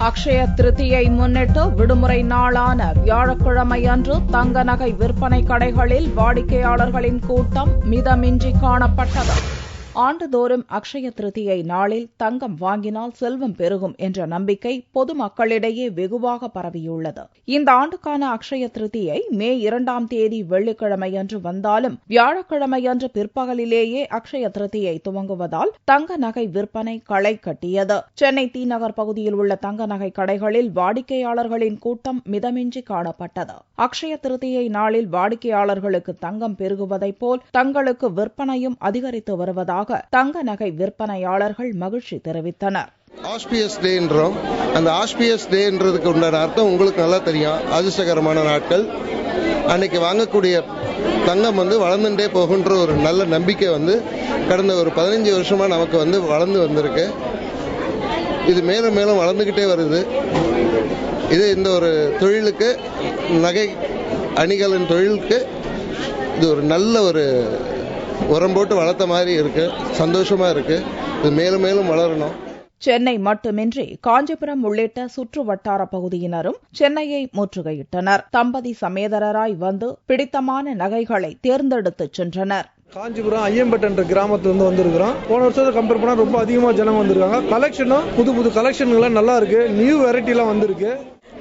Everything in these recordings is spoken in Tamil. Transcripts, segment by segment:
அக்ஷய திருதியை முன்னிட்டு விடுமுறை நாளான வியாழக்கிழமையன்று தங்க நகை விற்பனை கடைகளில் வாடிக்கையாளர்களின் கூட்டம் மிதமின்றி காணப்பட்டது. ஆண்டுதோறும் அக்ஷய திருதியை நாளில் தங்கம் வாங்கினால் செல்வம் பெருகும் என்ற நம்பிக்கை பொதுமக்களிடையே வெகுவாக பரவியுள்ளது. இந்த ஆண்டுக்கான அக்ஷய திருதியை மே 2ஆம் தேதி வெள்ளிக்கிழமையன்று வந்தாலும் வியாழக்கிழமையன்று பிற்பகலிலேயே அக்ஷய திருதியை துவங்குவதால் தங்க நகை விற்பனை களை கட்டியது. சென்னை தீநகர் பகுதியில் உள்ள தங்க நகை கடைகளில் வாடிக்கையாளர்களின் கூட்டம் மிதமின்றி காணப்பட்டது. அக்ஷய திருதியை நாளில் வாடிக்கையாளர்களுக்கு தங்கம் பெருகுவதைப் போல் தங்களுக்கு விற்பனையும் அதிகரித்து வருவதாக தங்க நகை விற்பனையாளர்கள் மகிழ்ச்சி தெரிவித்தனர். ஆஸ்பியஸ் டேன்றோம். அந்த ஆஸ்பியஸ் டேன்றதுக்கு உண்டான அர்த்தம் உங்களுக்கு நல்லா தெரியும். அதிர்ஷ்டகரமான நாட்கள். அன்னைக்கு வாங்கக்கூடிய தங்கம் வளர்ந்துட்டே போகின்ற ஒரு நல்ல நம்பிக்கை கடந்த ஒரு 15 வருஷமா நமக்கு வளர்ந்து வந்திருக்கு. இது மேலும் மேலும் வளர்ந்துகிட்டே வருது. இது இந்த ஒரு தொழிலுக்கு, நகை அணிகளின் தொழிலுக்கு இது ஒரு நல்ல ஒரு உரம் போட்டு வளர்த்த மாதிரி இருக்கு. சந்தோஷமா இருக்கு. இது மேலும் மேலும் வளரணும். சென்னை மட்டுமின்றி காஞ்சிபுரம் உள்ளிட்ட சுற்று வட்டார பகுதியினரும் சென்னையை முற்றுகையிட்டனர். தம்பதி சமேதரராய் வந்து பிடித்தமான நகைகளை தேர்ந்தெடுத்து சென்றனர். காஞ்சிபுரம் ஐயம்பேட்டை என்ற கிராமத்துல வந்திருக்கிறோம். போன வருஷத்தை கம்பேர் பண்ணா ரொம்ப அதிகமா ஜனம் வந்திருக்காங்க. கலெக்ஷனும் புது கலெக்ஷன்கள் நல்லா இருக்கு. நியூ வெரைட்டி எல்லாம் வந்திருக்கு.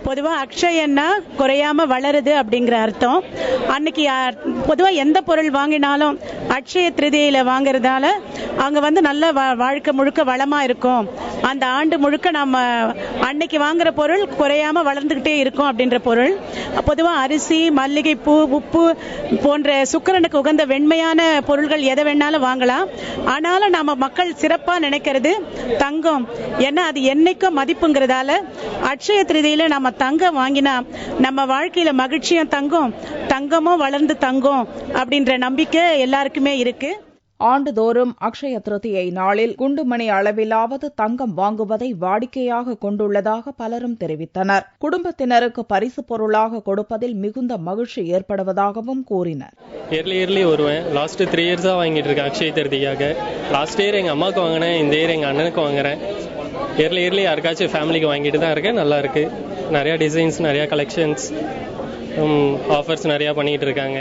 பொதுவாக அக்ஷயன்னா குறையாம வளருது அப்படிங்கிற அர்த்தம். அன்னைக்கு பொதுவாக எந்த பொருள் வாங்கினாலும் அக்ஷய திருதியில வாங்குறதால அங்க நல்ல வாழ்க்கை முழுக்க வளமா இருக்கும். அந்த ஆண்டு முழுக்க நம்ம அன்னைக்கு வாங்குற பொருள் குறையாம வளர்ந்துகிட்டே இருக்கும் அப்படின்ற பொருள். பொதுவாக அரிசி, மல்லிகை பூ, உப்பு போன்ற சுக்கிரனுக்கு உகந்த வெண்மையான பொருள்கள் எதை வேணாலும் வாங்கலாம். ஆனாலும் நம்ம மக்கள் சிறப்பா நினைக்கிறது தங்கம். ஏன்னா அது என்னைக்கும் மதிப்புங்கிறதால அக்ஷய திருதியில நம்ம தங்கம் வாங்கினா நம்ம வாழ்க்கையில மகிழ்ச்சியும் தங்கும், தங்கமும் வளர்ந்து தங்கும் அப்படின்ற நம்பிக்கை எல்லாருக்குமே இருக்கு. ஆண்டுதோறும் அக்ஷய திருதியை நாளில் குண்டுமணி அளவிலாவது தங்கம் வாங்குவதை வாடிக்கையாக கொண்டுள்ளதாக பலரும் தெரிவித்தனர். குடும்பத்தினருக்கு பரிசு பொருளாக கொடுப்பதில் மிகுந்த மகிழ்ச்சி ஏற்படுவதாகவும் கூறினர். இயர்லி வருவேன். லாஸ்ட் 3 இயர்ஸா வாங்கிட்டு இருக்கேன் அக்ஷய திருதியாக. லாஸ்ட் இயர் எங்க அம்மாவுக்கு வாங்கினேன், இந்த இயர் எங்க அண்ணனுக்கு வாங்குறேன். இயர்லி யாருக்காச்சும் ஃபேமிலிக்கு வாங்கிட்டு தான் இருக்கேன். நல்லா இருக்கு. நிறைய டிசைன்ஸ், நிறைய கலெக்ஷன்ஸ், ஆஃபர்ஸ் நிறைய பண்ணிட்டு இருக்காங்க.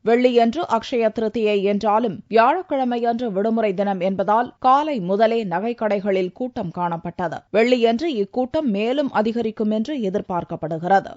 வெள்ளியன்று அக்ஷய திருதியை என்றாலும் வியாழக்கிழமையன்று விடுமுறை தினம் என்பதால் காலை முதலே நகைக்கடைகளில் கூட்டம் காணப்பட்டது. வெள்ளியன்று இக்கூட்டம் மேலும் அதிகரிக்கும் என்று எதிர்பார்க்கப்படுகிறது.